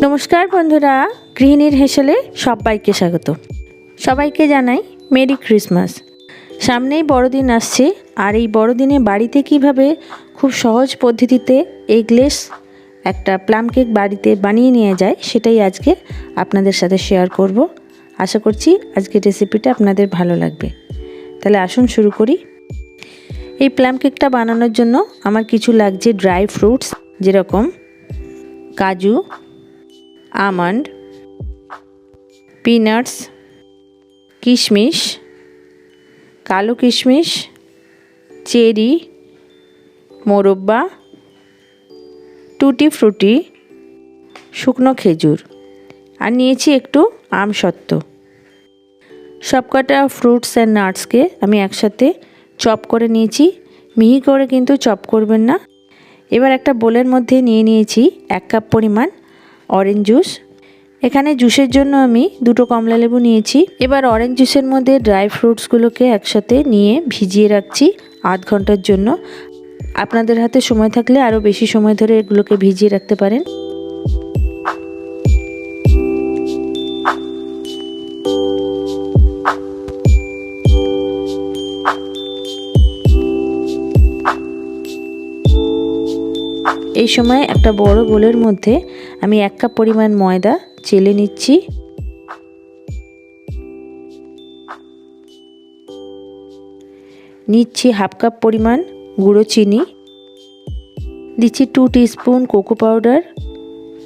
नमस्कार बंधुरा गृहिणीर हेसेले सबाइके स्वागत। सबाइके जानाई मेरी क्रिसमास। सामनेई बड़ोदिन आसछे और ये बड़ोदिने बाड़ीते किभाबे खूब सहज पद्धतिते एगलेस एकटा प्लाम केक बाड़ीते बानिये नेওয়া যায় सेटाई आजके आपनादेर साथे शेयर करब। आशा करछि आजके रेसिपिटा आपनादेर भालो लागबे। ताहले आसुन शुरू करी। এই প্লাম কেকটা বানানোর জন্য আমার কিছু লাগছে ড্রাই ফ্রুটস যেরকম কাজু, আমন্ড, পিনাটস, কিশমিশ, কালো কিশমিশ, চেরি, মোরব্বা, টুটি ফ্রুটি, শুকনো খেজুর আর নিয়েছি একটু আমসত্ত্ব। সবকটা ফ্রুটস অ্যান্ড নাটসকে আমি একসাথে চপ করে নিয়েছি। মিহি করে কিন্তু চপ করবেন না। এবার একটা বোলের মধ্যে নিয়ে নিয়েছি 1 কাপ পরিমাণ অরেঞ্জ জুস। এখানে জুসের জন্য আমি 2টো কমলা লেবু নিয়েছি। এবার অরেঞ্জ জুসের মধ্যে ড্রাই ফ্রুটসগুলোকে একসাথে নিয়ে ভিজিয়ে রাখছি আধ ঘন্টার জন্য। আপনাদের হাতে সময় থাকলে আরও বেশি সময় ধরে এগুলোকে ভিজিয়ে রাখতে পারেন। এই সময় একটা বড় বোলের মধ্যে আমি 1 কাপ পরিমাণ ময়দা চেলে নিচ্ছি। নিচ্ছি হাফ কাপ পরিমাণ গুঁড়ো চিনি, দিচ্ছি 2 teaspoon cocoa powder,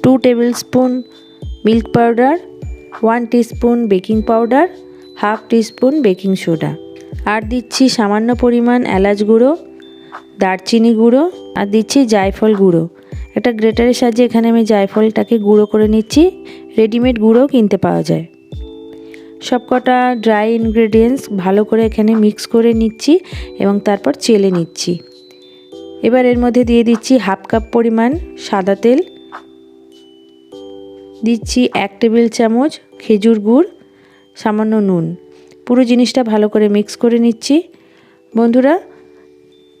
2 tablespoon milk powder, 1 teaspoon baking powder, half teaspoon baking soda আর দিচ্ছি সামান্য পরিমাণ এলাচ গুঁড়ো, দারচিনি গুঁড়ো আর দিচ্ছি জায়ফল গুঁড়ো। একটা গ্রেটারের সাহায্যে এখানে আমি জায়ফলটাকে গুঁড়ো করে নিচ্ছি। রেডিমেড গুঁড়ো কিনতে পাওয়া যায়। সবকটা ড্রাই ইনগ্রেডিয়েন্টস ভালো করে এখানে মিক্স করে নিচ্ছি এবং তারপর চেলে নিচ্ছি। এবার এর মধ্যে দিয়ে দিচ্ছি হাফ কাপ পরিমাণ সাদা তেল, দিচ্ছি 1 টেবিল চামচ খেজুর গুড়, সামান্য নুন। পুরো জিনিসটা ভালো করে মিক্স করে নিচ্ছি। বন্ধুরা,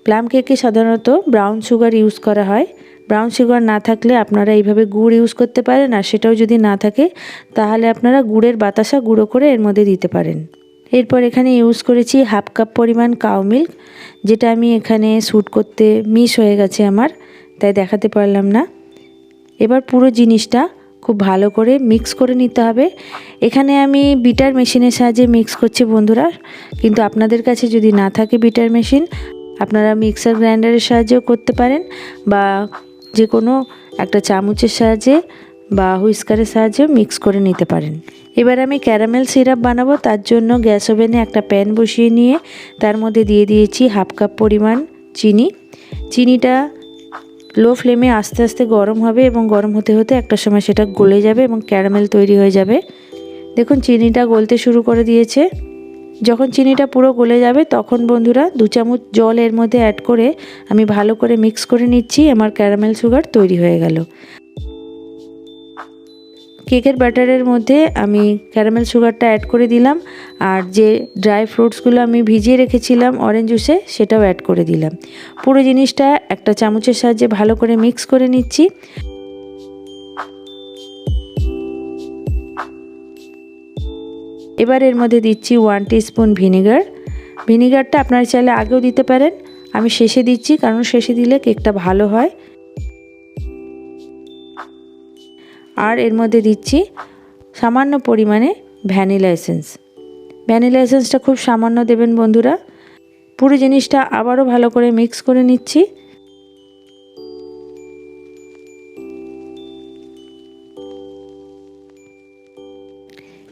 প্লাম কেকে সাধারণত ব্রাউন সুগার ইউজ করা হয়। ব্রাউন সুগার না থাকলে আপনারা এইভাবে গুড় ইউজ করতে পারেন, আর সেটাও যদি না থাকে তাহলে আপনারা গুড়ের বাতাসা গুঁড়ো করে এর মধ্যে দিতে পারেন। এরপর এখানে ইউজ করেছি হাফ কাপ পরিমাণ কাউ মিল্ক, যেটা আমি এখানে শ্যুট করতে মিস হয়ে গেছে আমার, তাই দেখাতে পারলাম না। এবার পুরো জিনিসটা খুব ভালো করে মিক্স করে নিতে হবে। এখানে আমি বিটার মেশিনের সাহায্যে মিক্স করছি বন্ধুরা, কিন্তু আপনাদের কাছে যদি না থাকে বিটার মেশিন, আপনারা মিক্সার গ্রাইন্ডারের সাহায্যেও করতে পারেন বা যে কোনো একটা চামচের সাহায্যে বা হুইস্কারের সাহায্যে মিক্স করে নিতে পারেন। এবার আমি ক্যারামেল সিরাপ বানাবো। তার জন্য গ্যাস ওভেনে একটা প্যান বসিয়ে নিয়ে তার মধ্যে দিয়ে দিয়েছি হাফ কাপ পরিমাণ চিনি। চিনিটা লো ফ্লেমে আস্তে আস্তে গরম হবে এবং গরম হতে হতে একটা সময় সেটা গলে যাবে এবং ক্যারামেল তৈরি হয়ে যাবে। দেখুন চিনিটা গলতে শুরু করে দিয়েছে। যখন চিনিটা পুরো গলে যাবে তখন বন্ধুরা 2 চামচ জল এর মধ্যে অ্যাড করে আমি ভালো করে মিক্স করে নিচ্ছি। আমার ক্যারামেল সুগার তৈরি হয়ে গেল। কেকের ব্যাটারের মধ্যে আমি ক্যারামেল সুগারটা অ্যাড করে দিলাম আর যে ড্রাই ফ্রুটসগুলো আমি ভিজিয়ে রেখেছিলাম অরেঞ্জ জুসে সেটাও অ্যাড করে দিলাম। পুরো জিনিসটা একটা চামচের সাহায্যে ভালো করে মিক্স করে নিচ্ছি। এবার এর মধ্যে দিচ্ছি 1 টিস্পুন ভিনেগার। ভিনেগারটা আপনারা চাইলে আগেও দিতে পারেন, আমি শেষে দিচ্ছি কারণ শেষে দিলে কেকটা ভালো হয়। আর এর মধ্যে দিচ্ছি সামান্য পরিমাণে ভ্যানিলা এসেন্স। ভ্যানিলা এসেন্সটা খুব সামান্য দেবেন বন্ধুরা। পুরো জিনিসটা আবারও ভালো করে মিক্স করে নিচ্ছি।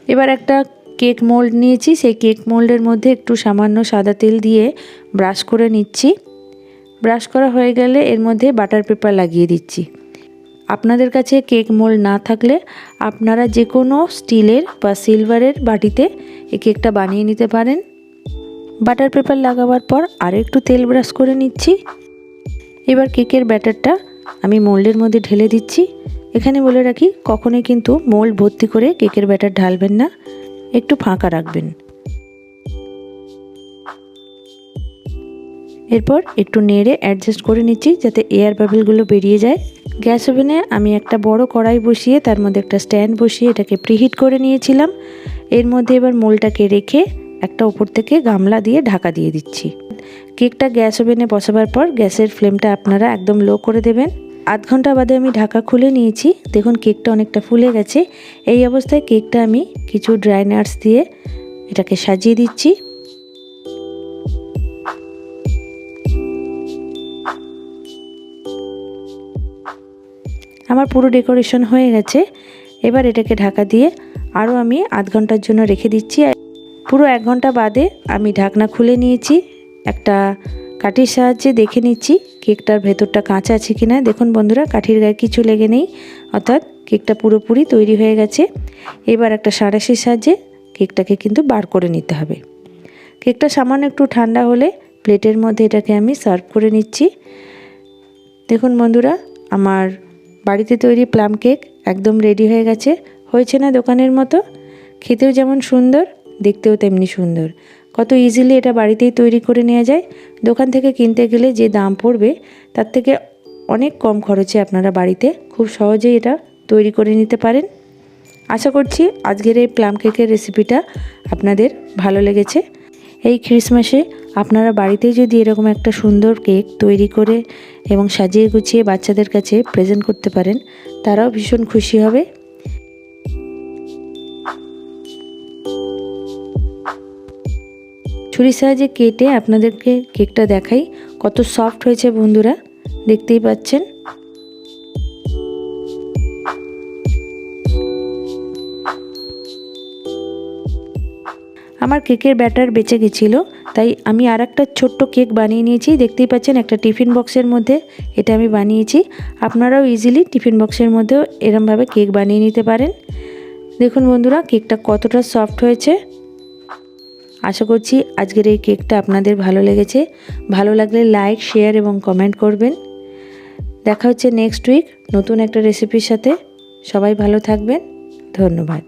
এবার একটা কেক মোল্ড নিয়েছি, সেই কেক মোল্ডের মধ্যে একটু সামান্য সাদা তেল দিয়ে ব্রাশ করে নিচ্ছি। ব্রাশ করা হয়ে গেলে এর মধ্যে বাটার পেপার লাগিয়ে দিচ্ছি। আপনাদের কাছে কেক মোল্ড না থাকলে আপনারা যে কোনো স্টিলের বা সিলভারের বাটিতে এই কেকটা বানিয়ে নিতে পারেন। বাটার পেপার লাগাবার পর আরও একটু তেল ব্রাশ করে নিচ্ছি। এবার কেকের ব্যাটারটা আমি মোল্ডের মধ্যে ঢেলে দিচ্ছি। এখানে বলে রাখি, কখনোই কিন্তু মোল্ড ভর্তি করে কেকের ব্যাটার ঢালবেন না, একটু ফাঁকা রাখবেন। এরপর একটু নেড়ে অ্যাডজাস্ট করে নিচ্ছি যাতে এয়ার বাবলগুলো বেরিয়ে যায়। গ্যাস ওভেনে আমি একটা বড় কড়াই বসিয়ে তার মধ্যে একটা স্ট্যান্ড বসিয়ে এটাকে প্রিহিট করে নিয়েছিলাম। এর মধ্যে এবার মোলটাকে রেখে একটা উপর থেকে গামলা দিয়ে ঢাকা দিয়ে দিচ্ছি। কেকটা গ্যাস ওভেনে বসাবার পর গ্যাসের ফ্লেমটা আপনারা একদম লো করে দেবেন। আধ ঘন্টা বাদে আমি ঢাকা খুলে নিয়েছি। দেখুন কেকটা অনেকটা ফুলে গেছে। এই অবস্থায় কেকটা আমি কিছু ড্রাই নাটস দিয়ে এটাকে সাজিয়ে দিচ্ছি। আমার পুরো ডেকোরেশন হয়ে গেছে। এবার এটাকে ঢাকা দিয়ে আরও আমি আধ ঘন্টার জন্য রেখে দিচ্ছি। পুরো 1 ঘন্টা বাদে আমি ঢাকনা খুলে নিয়েছি। একটা কাঠির সাহায্যে দেখে নিচ্ছি কেকটার ভেতরটা কাঁচা আছে কিনা। দেখুন বন্ধুরা, কাঠির গায়ে কিছু লেগে নেই, অর্থাৎ কেকটা পুরোপুরি তৈরি হয়ে গেছে। এবার একটা সাঁড়াশির সাহায্যে কেকটাকে কিন্তু বার করে নিতে হবে। কেকটা সামান্য একটু ঠান্ডা হলে প্লেটের মধ্যে এটাকে আমি সার্ভ করে নিচ্ছি। দেখুন বন্ধুরা, আমার বাড়িতে তৈরি প্লাম কেক একদম রেডি হয়ে গেছে। হয়েছে না দোকানের মতো? খেতেও যেমন সুন্দর, দেখতেও তেমনি সুন্দর। কত ইজিলি এটা বাড়িতেই তৈরি করে নেওয়া যায়। দোকান থেকে কিনতে গেলে যে দাম পড়বে তার থেকে অনেক কম খরচে আপনারা বাড়িতে খুব সহজেই এটা তৈরি করে নিতে পারেন। আশা করছি আজকের এই প্লাম কেকের রেসিপিটা আপনাদের ভালো লেগেছে। এই ক্রিসমাসে আপনারা বাড়িতেই যদি এরকম একটা সুন্দর কেক তৈরি করে এবং সাজিয়ে গুছিয়ে বাচ্চাদের কাছে প্রেজেন্ট করতে পারেন, তারাও ভীষণ খুশি হবে। ছুরির সাহায্যে কেটে আপনাদেরকে কেকটা দেখাই, কত সফট হয়েছে বন্ধুরা, দেখতেই পাচ্ছেন। আমার কেকের ব্যাটার বেঁচে গেছিলো, তাই আমি আর একটা ছোট্ট কেক বানিয়ে নিয়েছি। দেখতেই পাচ্ছেন একটা টিফিন বক্সের মধ্যে এটা আমি বানিয়েছি। আপনারাও ইজিলি টিফিন বক্সের মধ্যেও এরমভাবে কেক বানিয়ে নিতে পারেন। দেখুন বন্ধুরা, কেকটা কতটা সফট হয়েছে। আশা করছি আজকের এই কেকটা আপনাদের ভালো লেগেছে। ভালো লাগলে লাইক, শেয়ার এবং কমেন্ট করবেন। দেখা হচ্ছে নেক্সট উইক নতুন একটা রেসিপির সাথে। সবাই ভালো থাকবেন। ধন্যবাদ।